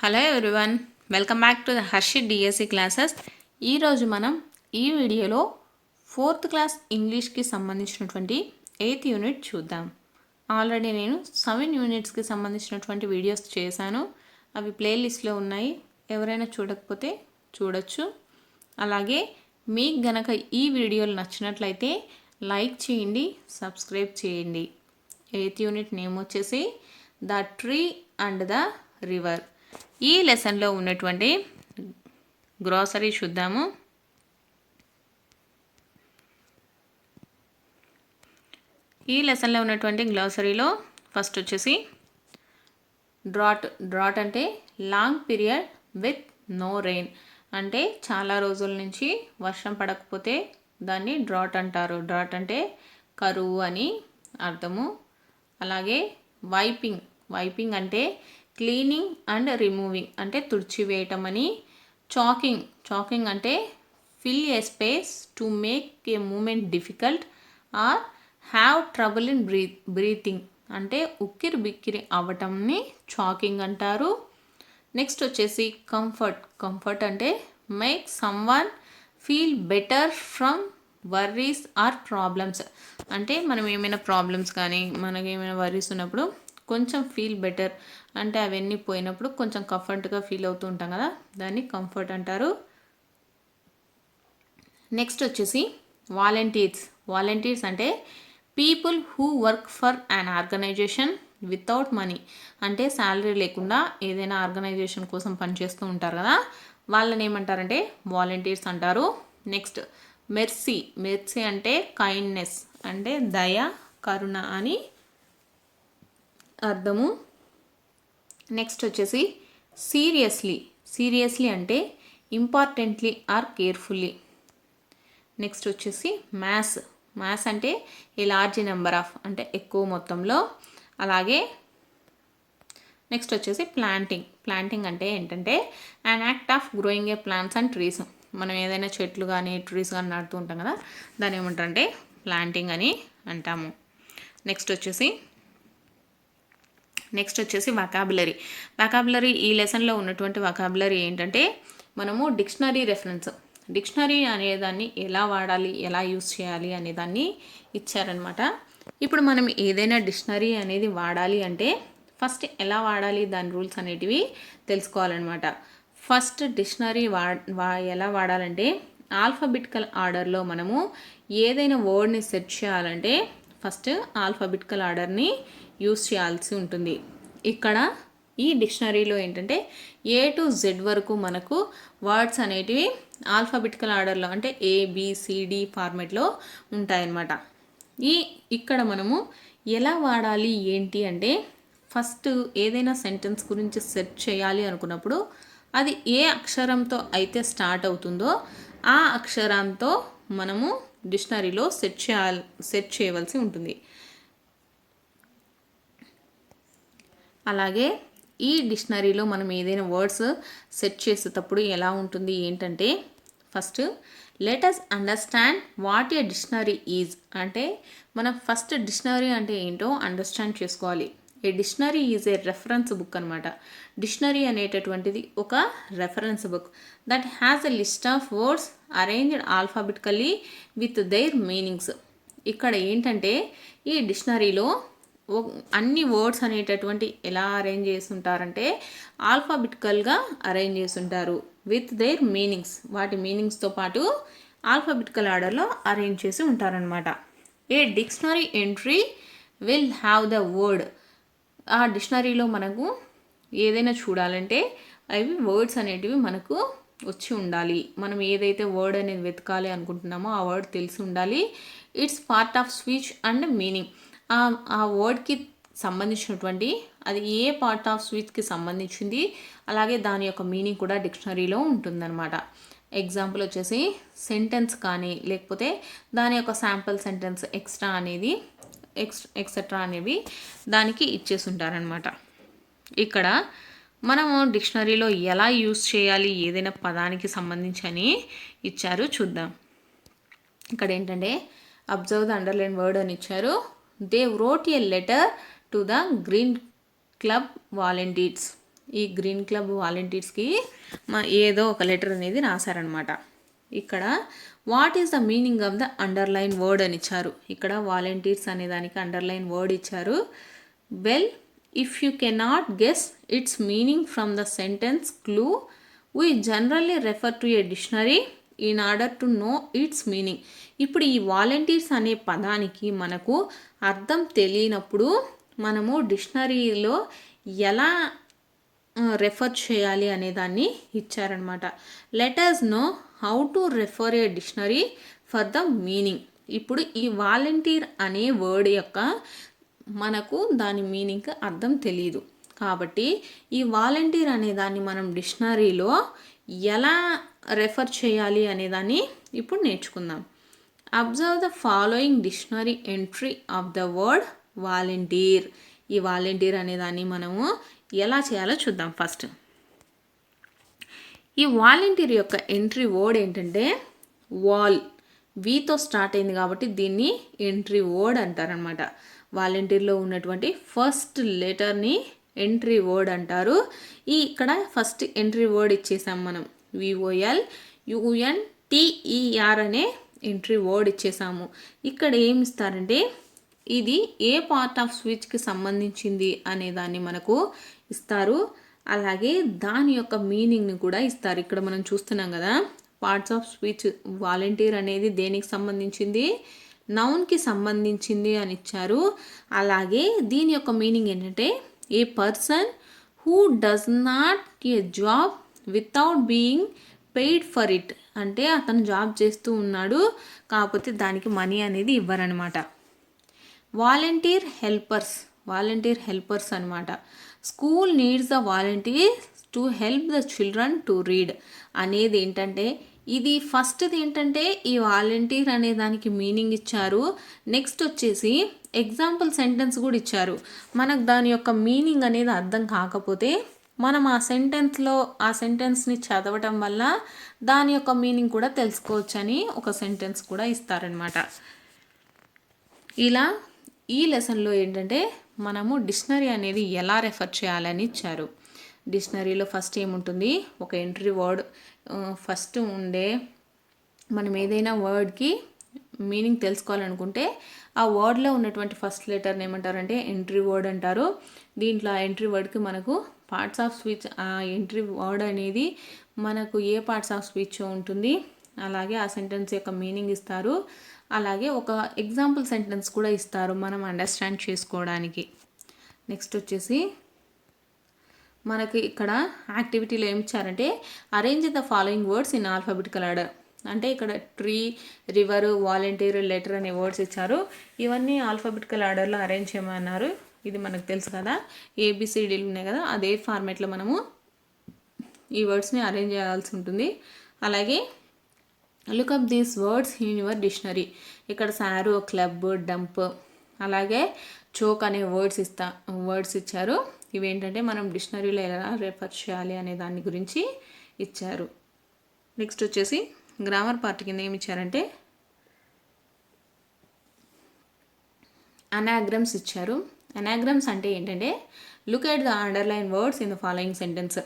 Hello everyone, welcome back to the Harshit DSC classes. ఈరోజు మనం ఈ వీడియోలో 4th క్లాస్ ఇంగ్లీష్కి సంబంధించినటువంటి 8th యూనిట్ చూద్దాం. ఆల్రెడీ నేను 7 యూనిట్స్కి సంబంధించినటువంటి వీడియోస్ చేశాను. అవి ప్లేలిస్ట్లో ఉన్నాయి, ఎవరైనా చూడకపోతే చూడొచ్చు. అలాగే మీకు గనక ఈ వీడియోలు నచ్చినట్లయితే లైక్ చేయండి, సబ్స్క్రైబ్ చేయండి. 8th యూనిట్ నేమ్ వచ్చేసి the tree and the river. ఈ లెసన్లో ఉన్నటువంటి గ్రాసరీ చూద్దాము. ఈ లెసన్లో ఉన్నటువంటి గ్లాసరీలో ఫస్ట్ వచ్చేసి డ్రాట్ అంటే long period with no rain, అంటే చాలా రోజుల నుంచి వర్షం పడకపోతే దాన్ని డ్రాట్ అంటారు. డ్రాట్ అంటే కరువు అని అర్థము. అలాగే వైపింగ్ అంటే క్లీనింగ్ అండ్ రిమూవింగ్, అంటే తుడిచివేయటం అని. చాకింగ్ అంటే fill a space to make a moment difficult or have trouble in breathing, అంటే ఉక్కిరి బిక్కిరి అవ్వటంని చాకింగ్ అంటారు. నెక్స్ట్ వచ్చేసి కంఫర్ట్ అంటే make someone feel better from worries or problems, అంటే మనం ఏమైనా ప్రాబ్లమ్స్ కానీ మనకి ఏమైనా వర్రీస్ ఉన్నప్పుడు కొంచెం ఫీల్ బెటర్, అంటే అవన్నీ పోయినప్పుడు కొంచెం కంఫర్ట్గా ఫీల్ అవుతూ ఉంటాం కదా, దాన్ని కంఫర్ట్ అంటారు. నెక్స్ట్ వచ్చేసి వాలంటీర్స్ అంటే people who work for an organization without money, అంటే శాలరీ లేకుండా ఏదైనా ఆర్గనైజేషన్ కోసం పనిచేస్తూ ఉంటారు కదా, వాళ్ళని ఏమంటారంటే వాలంటీర్స్ అంటారు. నెక్స్ట్ మెర్సీ అంటే కైండ్నెస్, అంటే దయ, కరుణ అని అర్థము. నెక్స్ట్ వచ్చేసి సీరియస్లీ అంటే ఇంపార్టెంట్లీ ఆర్ కేర్ఫుల్లీ. నెక్స్ట్ వచ్చేసి మ్యాస్ అంటే ఏ లార్జ్ నెంబర్ ఆఫ్, అంటే ఎక్కువ మొత్తంలో. అలాగే నెక్స్ట్ వచ్చేసి ప్లాంటింగ్ అంటే ఏంటంటే an act of growing A plants and trees, మనం ఏదైనా చెట్లు కానీ ట్రీస్ కానీ నాటుతూ ఉంటాం కదా, దాన్ని ఏమంటారంటే ప్లాంటింగ్ అని అంటాము. నెక్స్ట్ వచ్చేసి వొకాబులరీ. ఈ లెసన్లో ఉన్నటువంటి వొకాబులరీ ఏంటంటే మనము డిక్షనరీ అనేదాన్ని ఎలా వాడాలి, ఎలా యూస్ చేయాలి అనేదాన్ని ఇచ్చారనమాట. ఇప్పుడు మనం ఏదైనా డిక్షనరీ అనేది వాడాలి అంటే ఫస్ట్ ఎలా వాడాలి, దాని రూల్స్ అనేటివి తెలుసుకోవాలన్నమాట. ఫస్ట్ డిక్షనరీ ఎలా వాడాలంటే ఆల్ఫాబెటికల్ ఆర్డర్లో మనము ఏదైనా వర్డ్ని సెర్చ్ చేయాలంటే ఫస్ట్ ఆల్ఫాబెటికల్ ఆర్డర్ని యూస్ చేయాల్సి ఉంటుంది. ఇక్కడ ఈ డిక్షనరీలో ఏంటంటే A to Z వరకు మనకు వర్డ్స్ అనేటివి ఆల్ఫాబెటికల్ ఆర్డర్లో, అంటే ABCD ఫార్మెట్లో ఉంటాయన్నమాట. ఇక్కడ మనము ఎలా వాడాలి ఏంటి అంటే ఫస్ట్ ఏదైనా సెంటెన్స్ గురించి సెర్చ్ చేయాలి అనుకున్నప్పుడు అది ఏ అక్షరంతో అయితే స్టార్ట్ అవుతుందో ఆ అక్షరంతో మనము డిక్షనరీలో సెర్చ్ చేయవలసి ఉంటుంది. అలాగే ఈ డిక్షనరీలో మనం ఏదైనా వర్డ్స్ సెర్చ్ చేసేటప్పుడు ఎలా ఉంటుంది ఏంటంటే first let us understand what a dictionary is, అంటే మనం ఫస్ట్ డిక్షనరీ అంటే ఏంటో అండర్స్టాండ్ చేసుకోవాలి. A dictionary is a reference book అనమాట. డిక్షనరీ అనేటటువంటిది ఒక reference book that has a list of words arranged alphabetically with their meanings. ఇక్కడ ఏంటంటే ఈ డిక్షనరీలో అన్ని వర్డ్స్ అనేటటువంటి ఎలా అరేంజ్ చేసి ఉంటారంటే ఆల్ఫాబెటికల్గా అరేంజ్ చేసి ఉంటారు విత్ దేర్ మీనింగ్స్, వాటి మీనింగ్స్తో పాటు ఆల్ఫాబెటికల్ ఆర్డర్లో అరేంజ్ చేసి ఉంటారనమాట. A dictionary entry will have the word, ఆ డిక్షనరీలో మనకు ఏదైనా చూడాలంటే అవి వర్డ్స్ అనేటివి మనకు వచ్చి ఉండాలి. మనం ఏదైతే వర్డ్ అనేది వెతకాలి అనుకుంటున్నామో ఆ వర్డ్ తెలిసి ఉండాలి. It's part of speech and meaning, ఆ వర్డ్కి సంబంధించినటువంటి అది ఏ పార్ట్ ఆఫ్ స్పీచ్కి సంబంధించింది, అలాగే దాని యొక్క మీనింగ్ కూడా డిక్షనరీలో ఉంటుందన్నమాట. ఎగ్జాంపుల్ వచ్చేసి సెంటెన్స్ కానీ లేకపోతే దాని యొక్క శాంపుల్ సెంటెన్స్ ఎక్సెట్రా అనేవి దానికి ఇచ్చేసి ఉంటారనమాట. ఇక్కడ మనము డిక్షనరీలో ఎలా యూస్ చేయాలి ఏదైనా పదానికి సంబంధించి అని ఇచ్చారు, చూద్దాం. ఇక్కడ ఏంటంటే అబ్జర్వ్ ద అండర్లైన్ వర్డ్ అని ఇచ్చారు. They wrote a letter to the Green Club volunteers. ఈ గ్రీన్ క్లబ్ వాలంటీర్స్కి ఏదో ఒక లెటర్ అనేది రాశారనమాట. ఇక్కడ what is the meaning of the underline word అని ఇచ్చారు. ఇక్కడ వాలంటీర్స్ అనే దానికి అండర్లైన్ వర్డ్ ఇచ్చారు. Well, if you cannot guess it's meaning from the sentence clue, we generally refer to A dictionary in order to know it's meaning. ఇప్పుడు ఈ volunteers అనే పదానికి మనకు అర్థం తెలియనప్పుడు మనము డిక్షనరీలో ఎలా రెఫర్ చేయాలి అనే దాన్ని ఇచ్చారనమాట. Let us know how to refer A dictionary for the meaning. ఇప్పుడు ఈ వాలంటీర్ అనే వర్డ్ యొక్క మనకు దాని మీనింగ్ అర్థం తెలియదు కాబట్టి ఈ వాలంటీర్ అనే దాన్ని మనం డిక్షనరీలో ఎలా రెఫర్ చేయాలి అనే దాన్ని ఇప్పుడు నేర్చుకుందాం. Observe the following dictionary entry of the word volunteer. ఈ వాలంటీర్ అనే దాన్ని మనము ఎలా చేయాలో చూద్దాం. ఫస్ట్ ఈ వాలంటీర్ యొక్క ఎంట్రీ వర్డ్ ఏంటంటే వాల్. వీతో స్టార్ట్ అయింది కాబట్టి దీన్ని ఎంట్రీ వర్డ్ అంటారనమాట. వాలంటీర్లో ఉన్నటువంటి ఫస్ట్ లెటర్ని ఎంట్రీ వర్డ్ అంటారు. ఇక్కడ ఫస్ట్ ఎంట్రీ వర్డ్ ఇచ్చేసాం మనం. VOLUNTER అనే ఎంట్రీ వర్డ్ ఇచ్చేసాము. ఇక్కడ ఏమి ఇస్తారంటే ఇది ఏ పార్ట్ ఆఫ్ స్పీచ్కి సంబంధించింది అనే దాన్ని మనకు ఇస్తారు. అలాగే దాని యొక్క మీనింగ్ని కూడా ఇస్తారు. ఇక్కడ మనం చూస్తున్నాం కదా పార్ట్స్ ఆఫ్ స్పీచ్. వాలంటీర్ అనేది దేనికి సంబంధించింది? నౌన్కి సంబంధించింది అని ఇచ్చారు. అలాగే దీని యొక్క మీనింగ్ ఏంటంటే a person who does not a job without being paid for it. అంటే అతను జాబ్ చేస్తూ ఉన్నాడు కాకపోతే దానికి మనీ అనేది ఇవ్వరనమాట. వాలంటీర్ హెల్పర్స్ అనమాట. School needs the volunteers to help the children to read అనేది ఏంటంటే ఇది ఫస్ట్ది ఏంటంటే ఈ వాలంటీర్ అనే దానికి మీనింగ్ ఇచ్చారు. నెక్స్ట్ వచ్చేసి ఎగ్జాంపుల్ సెంటెన్స్ కూడా ఇచ్చారు. మనకు దాని యొక్క మీనింగ్ అనేది అర్థం కాకపోతే మనం ఆ సెంటెన్స్ని చదవటం వల్ల దాని యొక్క మీనింగ్ కూడా తెలుసుకోవచ్చని ఒక సెంటెన్స్ కూడా ఇస్తారనమాట. ఇలా ఈ లెసన్లో ఏంటంటే మనము డిక్షనరీ అనేది ఎలా రెఫర్ చేయాలని ఇచ్చారు. డిక్షనరీలో ఫస్ట్ ఏముంటుంది? ఒక ఎంట్రీ వర్డ్ ఫస్ట్ ఉండే. మనం ఏదైనా వర్డ్కి మీనింగ్ తెలుసుకోవాలనుకుంటే ఆ వర్డ్లో ఉన్నటువంటి ఫస్ట్ లెటర్ని ఏమంటారంటే ఎంట్రీ వర్డ్ అంటారు. దీంట్లో ఆ ఎంట్రీ వర్డ్కి మనకు పార్ట్స్ ఆఫ్ స్పీచ్, ఆ ఎంట్రీ వర్డ్ అనేది మనకు ఏ పార్ట్స్ ఆఫ్ స్పీచ్ ఉంటుంది, అలాగే ఆ సెంటెన్స్ యొక్క మీనింగ్ ఇస్తారు. అలాగే ఒక ఎగ్జాంపుల్ సెంటెన్స్ కూడా ఇస్తారు మనం అండర్స్టాండ్ చేసుకోవడానికి. నెక్స్ట్ వచ్చేసి మనకి ఇక్కడ యాక్టివిటీలో ఏమి ఇచ్చారంటే arrange the following words in alphabetical order. అంటే ఇక్కడ ట్రీ, రివర్, వాలంటీర్, లెటర్ అనే వర్డ్స్ ఇచ్చారు. ఇవన్నీ ఆల్ఫాబెటికల్ ఆర్డర్లో అరేంజ్ చేయమన్నారు. ఇది మనకు తెలుసు కదా, ABCDలు ఉన్నాయి కదా, అదే ఫార్మేట్లో మనము ఈ వర్డ్స్ని అరేంజ్ చేయాల్సి ఉంటుంది. అలాగే look up these words in your dictionary. ఇక్కడ సారు, క్లబ్, డంప్, అలాగే చోక్ అనే వర్డ్స్ ఇచ్చారు. ఇవేంటంటే మనం డిక్షనరీలో ఎలా రెఫర్ చేయాలి అనే దాని గురించి ఇచ్చారు. నెక్స్ట్ వచ్చేసి గ్రామర్ పార్ట్ కింద ఏమి ఇచ్చారంటే అనాగ్రమ్స్ ఇచ్చారు. అనాగ్రమ్స్ అంటే ఏంటంటే look at the underline words in the following sentence.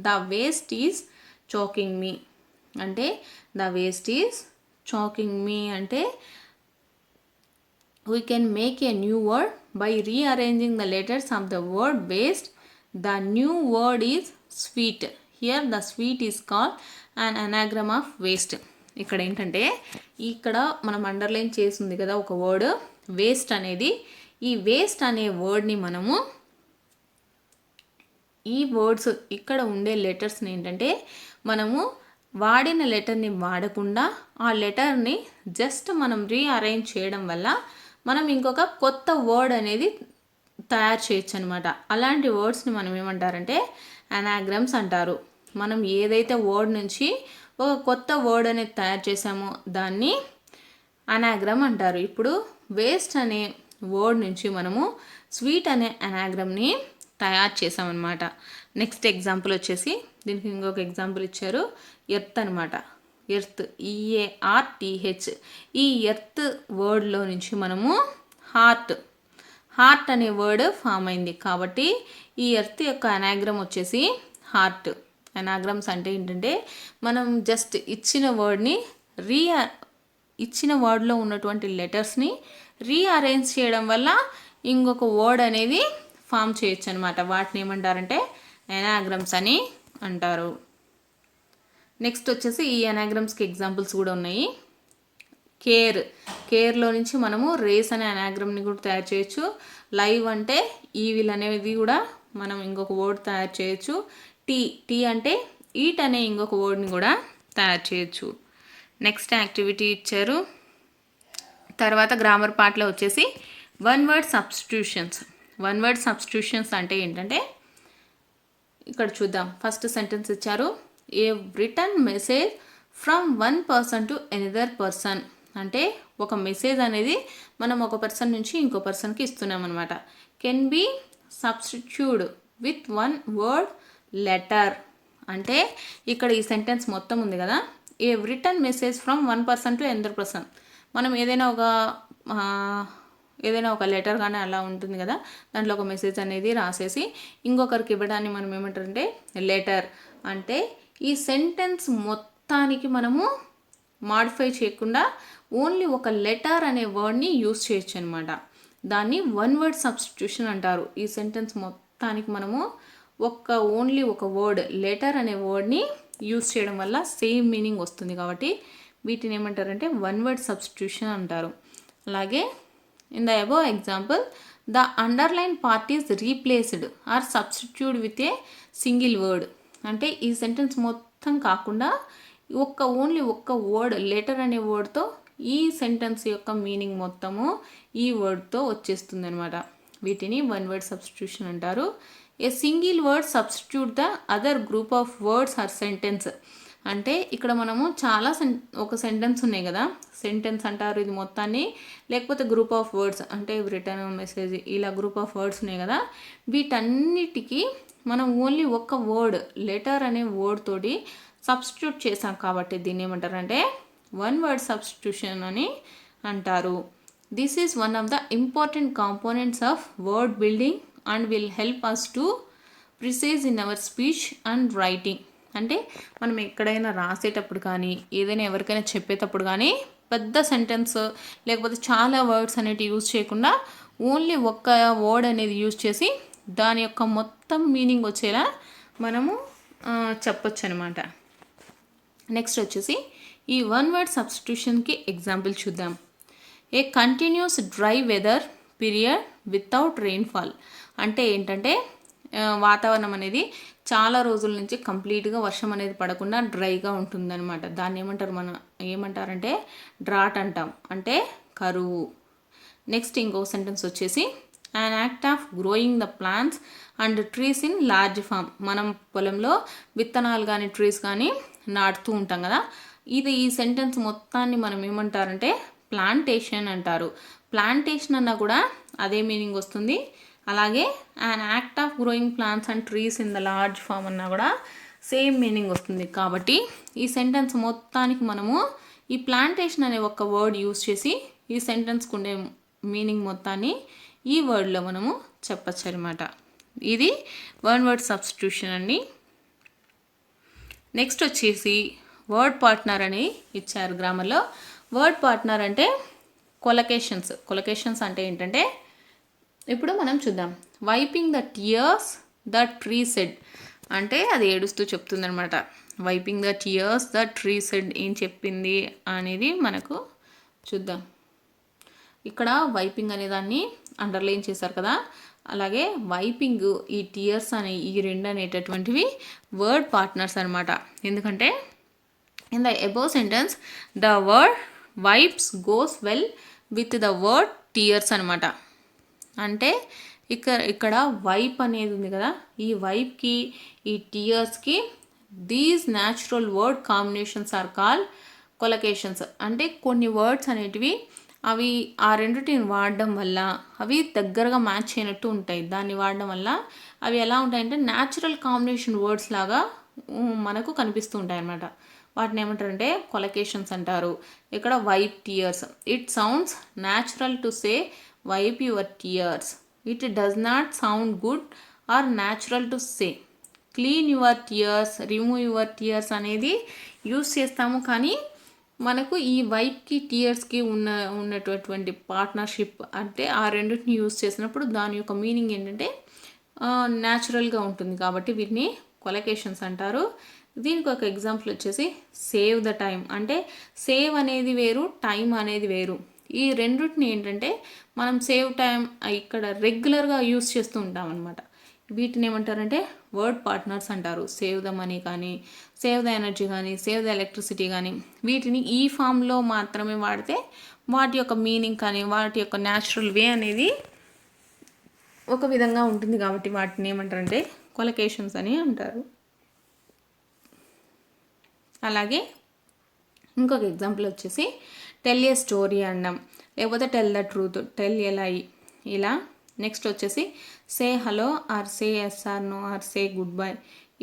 The waste is choking me అంటే the waste is choking me అంటే we can make a new word by rearranging the letters of the word waste. The new word is sweet. Here the sweet is called an anagram of waste. ఇక్కడ ఏంటంటే ఇక్కడ మనం underline చేసింది కదా ఒక word waste అనేది. ఈ waste అనే వర్డ్ని మనము ఈ వర్డ్స్ ఇక్కడ ఉండే లెటర్స్ని ఏంటంటే మనము వాడిన లెటర్ని వాడకుండా ఆ లెటర్ని జస్ట్ మనం రీఅరేంజ్ చేయడం వల్ల మనం ఇంకొక కొత్త వర్డ్ అనేది తయారు చేయొచ్చు అనమాట. అలాంటి వర్డ్స్ని మనం ఏమంటారంటే అనాగ్రమ్స్ అంటారు. మనం ఏదైతే వర్డ్ నుంచి ఒక కొత్త వర్డ్ అనేది తయారు చేసామో దాన్ని అనాగ్రమ్ అంటారు. ఇప్పుడు వేస్ట్ అనే వర్డ్ నుంచి మనము స్వీట్ అనే అనాగ్రమ్ని తయారు చేసామన్నమాట. నెక్స్ట్ ఎగ్జాంపుల్ వచ్చేసి దీనికి ఇంకొక ఎగ్జాంపుల్ ఇచ్చారు. ఎర్త్ అనమాట. Earth, EARTH. ఈ ఎర్త్ వర్డ్లో నుంచి మనము హార్ట్ అనే వర్డ్ ఫామ్ అయింది. కాబట్టి ఈ ఎర్త్ యొక్క అనాగ్రమ్ వచ్చేసి హార్ట్. అనాగ్రమ్స్ అంటే ఏంటంటే మనం జస్ట్ ఇచ్చిన వర్డ్లో ఉన్నటువంటి లెటర్స్ని రీఅరేంజ్ చేయడం వల్ల ఇంకొక వర్డ్ అనేది ఫామ్ చేయొచ్చు అనమాట. వాటిని ఏమంటారంటే అనాగ్రమ్స్ అని అంటారు. నెక్స్ట్ వచ్చేసి ఈ అనాగ్రమ్స్కి ఎగ్జాంపుల్స్ కూడా ఉన్నాయి. కేర్లో నుంచి మనము రేస్ అనే అనాగ్రమ్ని కూడా తయారు చేయొచ్చు. లైవ్ అంటే ఈవిల్ అనేది కూడా మనం ఇంకొక వర్డ్ తయారు చేయొచ్చు. టీ అంటే ఈట్ అనే ఇంకొక వర్డ్ని కూడా తయారు చేయొచ్చు. నెక్స్ట్ యాక్టివిటీ ఇచ్చారు. తర్వాత గ్రామర్ పార్ట్లో వచ్చేసి వన్ వర్డ్ సబ్స్టిట్యూషన్స్ అంటే ఏంటంటే ఇక్కడ చూద్దాం. ఫస్ట్ సెంటెన్స్ ఇచ్చారు, a return message from one person to another person. అంటే ఒక మెసేజ్ అనేది మనం ఒక పర్సన్ నుంచి ఇంకో పర్సన్కి ఇస్తున్నాం అనమాట. Can be substituted with one word letter. అంటే ఇక్కడ ఈ సెంటెన్స్ మొత్తం ఉంది కదా, a return message from one person to another person. మనం ఏదైనా ఒక లెటర్ కానీ అలా ఉంటుంది కదా, దాంట్లో ఒక మెసేజ్ అనేది రాసేసి ఇంకొకరికి ఇవ్వడాన్ని మనం ఏమంటారంటే లెటర్. అంటే ఈ సెంటెన్స్ మొత్తానికి మనము మాడిఫై చేయకుండా ఓన్లీ ఒక లెటర్ అనే వర్డ్ని యూజ్ చేయొచ్చు అనమాట. దాన్ని వన్ వర్డ్ సబ్స్టిట్యూషన్ అంటారు. ఈ సెంటెన్స్ మొత్తానికి మనము ఓన్లీ ఒక వర్డ్ లెటర్ అనే వర్డ్ని యూజ్ చేయడం వల్ల సేమ్ మీనింగ్ వస్తుంది. కాబట్టి వీటిని ఏమంటారంటే వన్ వర్డ్ సబ్స్టిట్యూషన్ అంటారు. అలాగే in the above example the underline part is replaced or substitute with a single word. అంటే ఈ సెంటెన్స్ మొత్తం కాకుండా ఓన్లీ ఒక్క వర్డ్ లెటర్ అనే వర్డ్తో ఈ సెంటెన్స్ యొక్క మీనింగ్ మొత్తము ఈ వర్డ్తో వచ్చేస్తుంది అనమాట. వీటిని వన్ వర్డ్ సబ్స్టిట్యూషన్ అంటారు. A single word substitute the other group of words or sentence. అంటే ఇక్కడ మనము ఒక సెంటెన్స్ ఉన్నాయి కదా, సెంటెన్స్ అంటారు ఇది మొత్తాన్ని, లేకపోతే గ్రూప్ ఆఫ్ వర్డ్స్ అంటే రిటర్న్ మెసేజ్ ఇలా గ్రూప్ ఆఫ్ వర్డ్స్ ఉన్నాయి కదా, వీటన్నిటికీ మనం ఓన్లీ ఒక్క వర్డ్ లెటర్ అనే వర్డ్ తోటి సబ్స్టిట్యూట్ చేసాం కాబట్టి దీన్ని ఏమంటారంటే వన్ వర్డ్ సబ్స్టిట్యూషన్ అని అంటారు. This is one of the important components of word building and will help us to precise in our speech and writing. అంటే మనం ఎక్కడైనా రాసేటప్పుడు కానీ ఏదైనా ఎవరికైనా చెప్పేటప్పుడు కానీ పెద్ద సెంటెన్స్ లేకపోతే చాలా వర్డ్స్ అనేవి యూజ్ చేయకుండా ఓన్లీ ఒక్క వర్డ్ అనేది యూజ్ చేసి దాని యొక్క మొత్తం మీనింగ్ వచ్చేలా మనము చెప్పొచ్చు అనమాట. నెక్స్ట్ వచ్చేసి ఈ వన్ వర్డ్ సబ్స్టిట్యూషన్కి ఎగ్జాంపుల్ చూద్దాం. A continuous dry weather period without rainfall. అంటే ఏంటంటే వాతావరణం అనేది చాలా రోజుల నుంచి కంప్లీట్గా వర్షం అనేది పడకుండా డ్రైగా ఉంటుందన్నమాట. దాన్ని ఏమంటారంటే డ్రాట్ అంటాం, అంటే కరువు. నెక్స్ట్ ఇంకో సెంటెన్స్ వచ్చేసి an act of growing the plants and trees in large farm. మనం పొలంలో విత్తనాలు కానీ ట్రీస్ కానీ నాటుతూ ఉంటాం కదా, ఈ సెంటెన్స్ మొత్తాన్ని మనం ఏమంటారంటే ప్లాంటేషన్ అంటారు. ప్లాంటేషన్ అన్నా కూడా అదే మీనింగ్ వస్తుంది. అలాగే an act of growing plants and trees in the large farm అన్నా కూడా సేమ్ మీనింగ్ వస్తుంది. కాబట్టి ఈ సెంటెన్స్ మొత్తానికి మనము ఈ ప్లాంటేషన్ అనే ఒక వర్డ్ యూజ్ చేసి ఈ సెంటెన్స్కి ఉండే మీనింగ్ మొత్తాన్ని ఈ వర్డ్లో మనము చెప్పచ్చు అనమాట. ఇది వన్ వర్డ్ సబ్స్టిట్యూషన్ అండి. నెక్స్ట్ వచ్చేసి వర్డ్ పార్ట్నర్ అని ఇచ్చారు గ్రామర్లో. వర్డ్ పార్ట్నర్ అంటే కొలకేషన్స్ అంటే ఏంటంటే ఇప్పుడు మనం చూద్దాం. Wiping the tears the tree said. అంటే అది ఏడుస్తూ చెప్తుందనమాట. Wiping the tears the tree said ఏం చెప్పింది అనేది మనకు చూద్దాం. ఇక్కడ వైపింగ్ అనే దాన్ని అండర్లైన్ చేశారు కదా, అలాగే వైపింగ్ ఈ టియర్స్ అనే ఈ రెండు అనేటటువంటివి వర్డ్ పార్ట్నర్స్ అనమాట. ఎందుకంటే in the above sentence the word wipes goes well with the word tears అనమాట. అంటే ఇక్కడ వైప్ అనేది ఉంది కదా, ఈ వైప్కి ఈ టియర్స్కి these natural word combinations are call collocations. అంటే కొన్ని వర్డ్స్ అనేటివి అవి ఆ రెండింటిని వాడడం వల్ల అవి దగ్గరగా మ్యాచ్ అయినట్టు ఉంటాయి. దాన్ని వాడడం వల్ల అవి ఎలా ఉంటాయంటే న్యాచురల్ కాంబినేషన్ వర్డ్స్ లాగా మనకు కనిపిస్తూ ఉంటాయి అన్నమాట. వాటిని ఏమంటారంటే కొలకేషన్స్ అంటారు. ఇక్కడ wipe tears, it sounds natural to say wipe your tears. It does not sound good or natural to say. Clean your tears, remove your tears అనేది యూస్ చేస్తాము. కానీ మనకు ఈ వైప్కి టియర్స్కి ఉన్నటువంటి పార్ట్నర్షిప్ అంటే ఆ రెండింటిని యూస్ చేసినప్పుడు దాని యొక్క మీనింగ్ ఏంటంటే న్యాచురల్గా ఉంటుంది. కాబట్టి వీటిని కొలకేషన్స్ అంటారు. దీనికి ఒక ఎగ్జాంపుల్ వచ్చేసి సేవ్ ద టైం. అంటే సేవ్ అనేది వేరు, టైం అనేది వేరు. ఈ రెండింటిని ఏంటంటే మనం సేవ్ టైం ఇక్కడ రెగ్యులర్గా యూస్ చేస్తూ ఉంటాం అనమాట. వీటిని ఏమంటారంటే వర్డ్ పార్ట్నర్స్ అంటారు. సేవ్ ద మనీ కానీ, సేవ్ ద ఎనర్జీ కానీ, సేవ్ ద ఎలక్ట్రిసిటీ కానీ, వీటిని ఈ ఫామ్లో మాత్రమే వాడితే వాటి యొక్క మీనింగ్ కానీ వాటి యొక్క న్యాచురల్ వే అనేది ఒక విధంగా ఉంటుంది. కాబట్టి వాటిని ఏమంటారంటే కొలకేషన్స్ అని అంటారు. అలాగే ఇంకొక ఎగ్జాంపుల్ వచ్చేసి టెల్ ఏ స్టోరీ అనడం, లేకపోతే tell the truth, tell a lie ఇలా. నెక్స్ట్ వచ్చేసి say hello or say yes or no or say goodbye.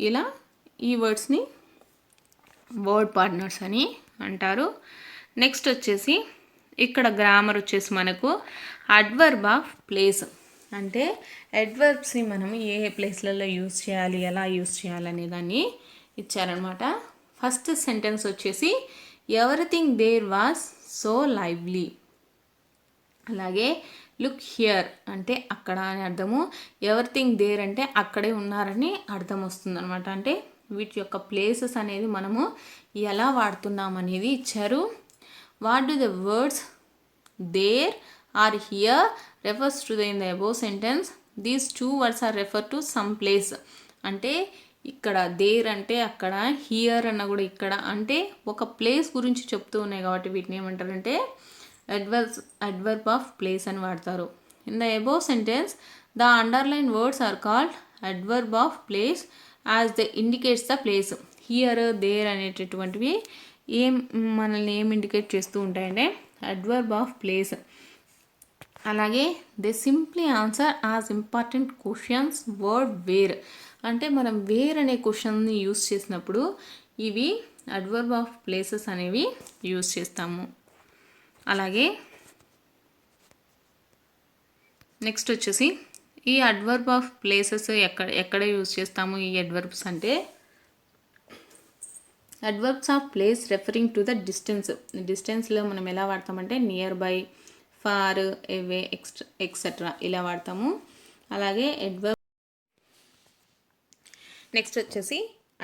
ఇలా ఈ వర్డ్స్ని వర్డ్ పార్ట్నర్స్ అని అంటారు. నెక్స్ట్ వచ్చేసి ఇక్కడ గ్రామర్ వచ్చేసి మనకు అడ్వర్బ్ ఆఫ్ ప్లేస్. అంటే అడ్వర్బ్స్ని మనం ఏ ప్లేస్లలో యూజ్ చేయాలి, ఎలా యూజ్ చేయాలి అనే దాన్ని ఇచ్చారనమాట. ఫస్ట్ సెంటెన్స్ వచ్చేసి everything there was so lively. అలాగే లుక్ హియర్ అంటే అక్కడ అని అర్థము. ఎవ్రీథింగ్ దేర్ అంటే అక్కడే ఉన్నారని అర్థం వస్తుంది అనమాట. అంటే వీటి యొక్క ప్లేసెస్ అనేది మనము ఎలా వాడుతున్నాం అనేది ఇచ్చారు. What do the words there or here refers to the in the above sentence. These two words are referred to some place. అంటే ఇక్కడ దేర్ అంటే అక్కడ, హియర్ అన్న కూడా ఇక్కడ, అంటే ఒక ప్లేస్ గురించి చెప్తూ ఉన్నాయి. కాబట్టి వీటిని ఏమంటారంటే అడ్వర్బ్ ఆఫ్ ప్లేస్ అని వాడతారు. In the above sentence the underline words are called adverb of place as the indicates the place. Here, there అనేటటువంటివి మనల్ని ఏం ఇండికేట్ చేస్తూ ఉంటాయంటే అడ్వర్బ్ ఆఫ్ ప్లేస్. అలాగే they simply answer as important questions word where. అంటే మనం where అనే క్వశ్చన్ని యూస్ చేసినప్పుడు ఇవి అడ్వర్బ్ ఆఫ్ ప్లేసెస్ అనేవి యూస్ చేస్తాము. అలాగే నెక్స్ట్ వచ్చేసి ఈ అడ్వర్బ్ ఆఫ్ ప్లేసెస్ ఎక్కడ యూస్ చేస్తాము ఈ అడ్వర్బ్స్ అంటే adverbs of place referring to the డిస్టెన్స్లో మనం ఎలా వాడతామంటే near by, far, away, etcetera ఇలా వాడతాము. అలాగే నెక్స్ట్ వచ్చేసి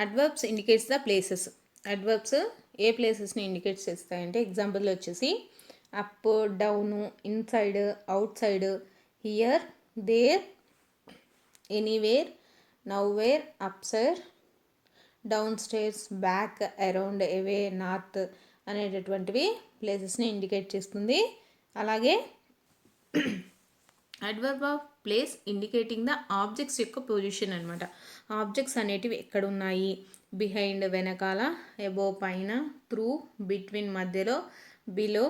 adverbs indicates the places. Adverbs ఏ ప్లేసెస్ని ఇండికేట్ చేస్తాయంటే ఎగ్జాంపుల్ వచ్చేసి up, down, inside, outside, here, there, anywhere, nowhere, upstairs, downstairs, back, around, away, north అనేటటువంటివి ప్లేసెస్ని ఇండికేట్ చేస్తుంది. అలాగే adverb of place indicating the objects యొక్క పొజిషన్ అనమాట. ఆబ్జెక్ట్స్ అనేటివి ఎక్కడ ఉన్నాయి, బిహైండ్ వెనకాల, అబోవ్ పైన, త్రూ బిట్వీన్ మధ్యలో, బిలో,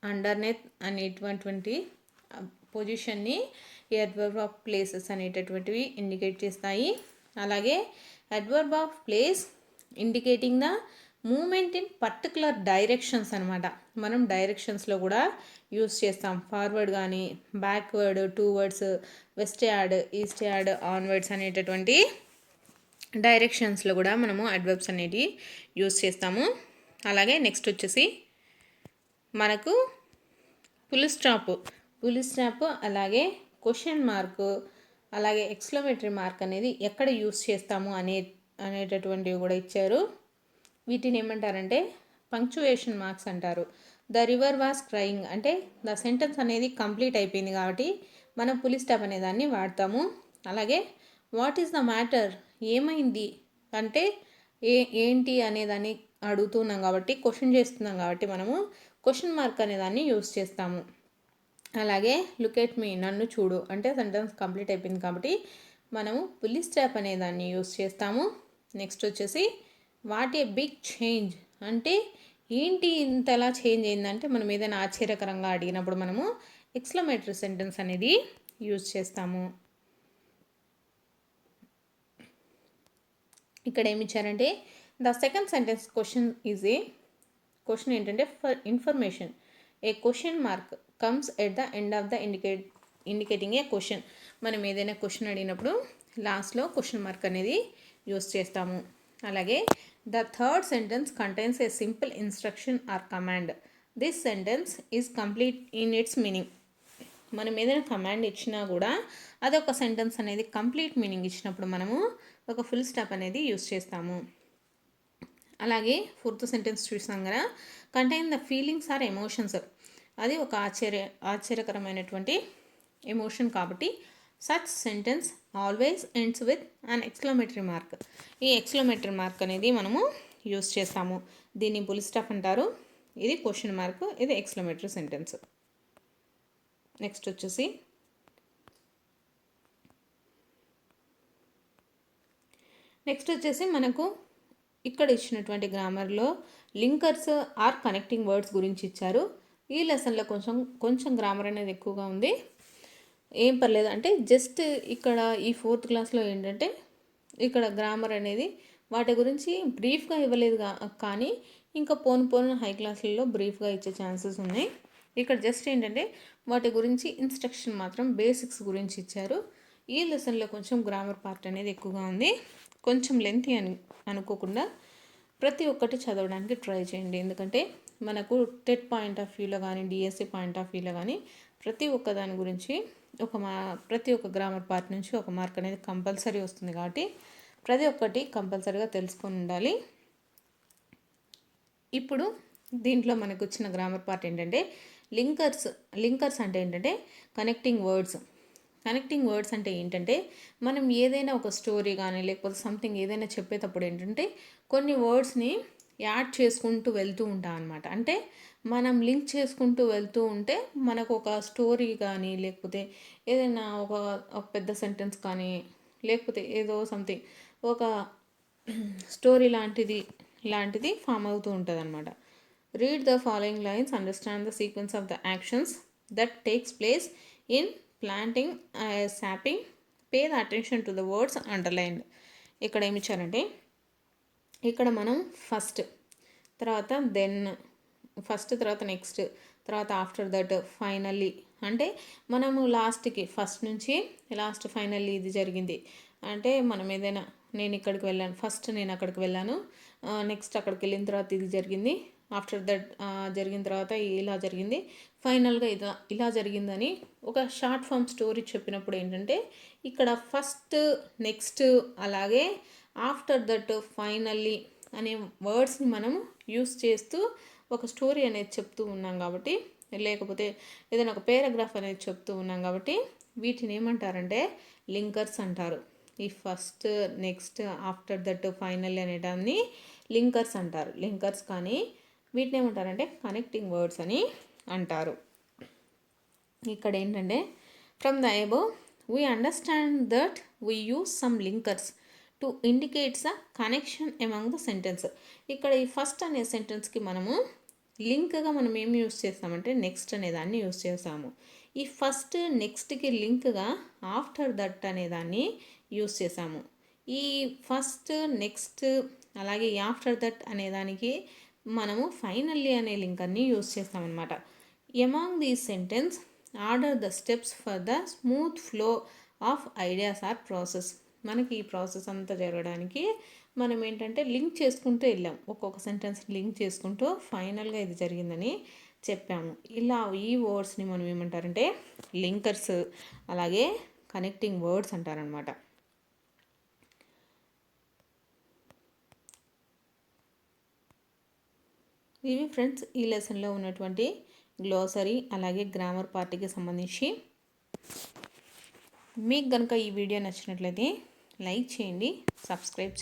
అండర్నెత్ అనేటటువంటి పొజిషన్ని ఈ అడ్వర్బ్ ఆఫ్ ప్లేసెస్ అనేటటువంటివి ఇండికేట్ చేస్తాయి. అలాగే adverb of place indicating the movement in particular directions అనమాట. మనం డైరెక్షన్స్లో కూడా యూస్ చేస్తాం. ఫార్వర్డ్ కానీ, backward, towards, westward, eastward, onwards అనేటటువంటి డైరెక్షన్స్లో కూడా మనము అడ్వర్బ్స్ అనేటివి యూస్ చేస్తాము. అలాగే నెక్స్ట్ వచ్చేసి మనకు ఫుల్ స్టాప్ అలాగే క్వశ్చన్ మార్క్, అలాగే ఎక్స్క్లమేటరీ మార్క్ అనేది ఎక్కడ యూస్ చేస్తాము అనేటటువంటివి కూడా ఇచ్చారు. వీటిని ఏమంటారంటే పంక్చువేషన్ మార్క్స్ అంటారు. ద రివర్ వాస్ క్రయింగ్ అంటే ద సెంటెన్స్ అనేది కంప్లీట్ అయిపోయింది కాబట్టి మనం ఫుల్ స్టాప్ అనే దాన్ని వాడతాము. అలాగే వాట్ ఈస్ ద మ్యాటర్ ఏమైంది అంటే ఏంటి అనేదాన్ని అడుగుతున్నాం కాబట్టి, క్వశ్చన్ చేస్తున్నాం కాబట్టి మనము క్వశ్చన్ మార్క్ అనేదాన్ని యూస్ చేస్తాము. అలాగే లుక్ ఎట్ మీ నన్ను చూడు అంటే సెంటెన్స్ కంప్లీట్ అయిపోయింది కాబట్టి మనము ఫుల్ స్టాప్ అనేదాన్ని యూస్ చేస్తాము. నెక్స్ట్ వచ్చేసి వాట్ ఏ బిగ్ చేంజ్ అంటే ఏంటి ఇంతలా చేంజ్ అయిందంటే మనం ఏదైనా ఆశ్చర్యకరంగా అడిగినప్పుడు మనము ఎక్స్క్లమేటరీ సెంటెన్స్ అనేది యూజ్ చేస్తాము. ఇక్కడ ఏమి ఇచ్చారంటే ద సెకండ్ సెంటెన్స్ క్వశ్చన్ ఏంటంటే for information A question mark comes at the end of the indicating A question. మనం ఏదైనా క్వశ్చన్ అడిగినప్పుడు లాస్ట్లో క్వశ్చన్ మార్క్ అనేది యూస్ చేస్తాము. అలాగే the third sentence contains a simple instruction or command. This sentence is complete in its meaning. మనం ఏదైనా command ఇచ్చినా కూడా అదొక సెంటెన్స్ అనేది కంప్లీట్ మీనింగ్ ఇచ్చినప్పుడు మనము ఒక ఫుల్ స్టాప్ అనేది యూస్ చేస్తాము. అలాగే ఫోర్త్ సెంటెన్స్ చూసాం కదా, contain the feelings or emotions. అది ఒక ఆశ్చర్యకరమైనటువంటి ఎమోషన్ కాబట్టి such sentence always ends with an exclamatory mark. ఈ ఎక్స్క్లమేటరీ మార్క్ అనేది మనము యూస్ చేస్తాము. దీన్ని ఫుల్ స్టాప్ అంటారు. ఇది క్వశ్చన్ మార్క్, ఇది ఎక్స్క్లమేటరీ సెంటెన్స్. నెక్స్ట్ వచ్చేసి మనకు ఇక్కడ ఇచ్చినటువంటి గ్రామర్లో లింకర్స్ ఆర్ కనెక్టింగ్ వర్డ్స్ గురించి ఇచ్చారు. ఈ లెసన్లో కొంచెం గ్రామర్ అనేది ఎక్కువగా ఉంది. ఏం పర్లేదు, అంటే జస్ట్ ఇక్కడ ఈ 4th క్లాస్లో ఏంటంటే ఇక్కడ గ్రామర్ అనేది వాటి గురించి బ్రీఫ్గా ఇవ్వలేదు, కానీ ఇంకా పోను హై క్లాసులలో బ్రీఫ్గా ఇచ్చే ఛాన్సెస్ ఉన్నాయి. ఇక్కడ జస్ట్ ఏంటంటే వాటి గురించి ఇన్స్ట్రక్షన్ మాత్రం బేసిక్స్ గురించి ఇచ్చారు. ఈ లెసన్లో కొంచెం గ్రామర్ పార్ట్ అనేది ఎక్కువగా ఉంది. కొంచెం లెంతీ అనుకోకుండా ప్రతి ఒక్కటి చదవడానికి ట్రై చేయండి. ఎందుకంటే మనకు టెట్ పాయింట్ ఆఫ్ వ్యూలో కానీ డిఎస్సి పాయింట్ ఆఫ్ వ్యూలో కానీ ప్రతి ఒక్క దాని గురించి ప్రతి ఒక్క గ్రామర్ పార్ట్ నుంచి ఒక మార్క్ అనేది కంపల్సరీ వస్తుంది. కాబట్టి ప్రతి ఒక్కటి కంపల్సరీగా తెలుసుకొని ఉండాలి. ఇప్పుడు దీంట్లో మనకు వచ్చిన గ్రామర్ పార్ట్ ఏంటంటే లింకర్స్ అంటే ఏంటంటే కనెక్టింగ్ వర్డ్స్ అంటే ఏంటంటే మనం ఏదైనా ఒక స్టోరీ కానీ లేకపోతే సంథింగ్ ఏదైనా చెప్పేటప్పుడు ఏంటంటే కొన్ని వర్డ్స్ని యాడ్ చేసుకుంటూ వెళ్తూ ఉంటాం అనమాట. అంటే మనం లింక్ చేసుకుంటూ వెళ్తూ ఉంటే మనకు ఒక స్టోరీ కానీ లేకపోతే ఏదైనా ఒక పెద్ద సెంటెన్స్ కానీ లేకపోతే ఏదో సంథింగ్ ఒక స్టోరీ లాంటిది ఫామ్ అవుతూ ఉంటుంది అనమాట. Read the following lines, understand the sequence of the actions that takes place in planting, sapping, pay the attention to the words underlined. ఇక్కడ ఏమి ఇచ్చారంటే ఇక్కడ మనం ఫస్ట్ తర్వాత నెక్స్ట్ తర్వాత ఆఫ్టర్ దట్ ఫైనల్లీ, అంటే మనము లాస్ట్కి ఫస్ట్ నుంచి లాస్ట్ ఫైనల్లీ ఇది జరిగింది అంటే మనం ఏదైనా నేను ఇక్కడికి వెళ్ళాను, ఫస్ట్ నేను అక్కడికి వెళ్ళాను, నెక్స్ట్ అక్కడికి వెళ్ళిన తర్వాత ఇది జరిగింది, ఆఫ్టర్ దట్ జరిగిన తర్వాత ఇలా జరిగింది, ఫైనల్గా ఇలా జరిగిందని ఒక షార్ట్ ఫామ్ స్టోరీ చెప్పినప్పుడు ఏంటంటే ఇక్కడ ఫస్ట్, నెక్స్ట్, అలాగే ఆఫ్టర్ దట్, ఫైనల్లీ అనే వర్డ్స్ని మనం యూస్ చేస్తూ ఒక స్టోరీ అనేది చెప్తూ ఉన్నాం కాబట్టి, లేకపోతే ఏదైనా ఒక పేరాగ్రాఫ్ అనేది చెప్తూ ఉన్నాం కాబట్టి వీటిని ఏమంటారంటే లింకర్స్ అంటారు. ఈ first, next, after that, final అనేటాన్ని లింకర్స్ అంటారు. లింకర్స్ కానీ వీటిని ఏమంటారంటే కనెక్టింగ్ వర్డ్స్ అని అంటారు. ఇక్కడ ఏంటంటే from the above we understand that we use some linkers to indicates the connection among the sentence. ఇక్కడ ఈ ఫస్ట్ అనే సెంటెన్స్కి మనము లింక్గా మనం ఏం యూస్ చేస్తామంటే నెక్స్ట్ అనే దాన్ని యూస్ చేస్తాము. ఈ ఫస్ట్ నెక్స్ట్కి లింక్గా ఆఫ్టర్ దట్ అనే దాన్ని యూస్ చేసాము. ఈ ఫస్ట్, నెక్స్ట్, అలాగే ఆఫ్టర్ దట్ అనే దానికి మనము ఫైనల్లీ అనే లింకర్ని యూస్ చేస్తామన్నమాట. Among these sentence order the steps for the smooth flow of ideas or process. మనకి ఈ ప్రాసెస్ అంతా జరగడానికి మనం ఏంటంటే లింక్ చేసుకుంటూ వెళ్ళాం, ఒక్కొక్క సెంటెన్స్ లింక్ చేసుకుంటూ ఫైనల్గా ఇది జరిగిందని చెప్పాము. ఇలా ఈ వర్డ్స్ని మనం ఏమంటారంటే లింకర్స్, అలాగే కనెక్టింగ్ వర్డ్స్ అంటారనమాట. ఇవి ఫ్రెండ్స్ ఈ లెసన్లో ఉన్నటువంటి గ్లోసరీ అలాగే గ్రామర్ పార్ట్కి సంబంధించి. మీకు కనుక ఈ వీడియో నచ్చినట్లయితే లైక్ చేయండి, సబ్స్క్రైబ్ చేయండి.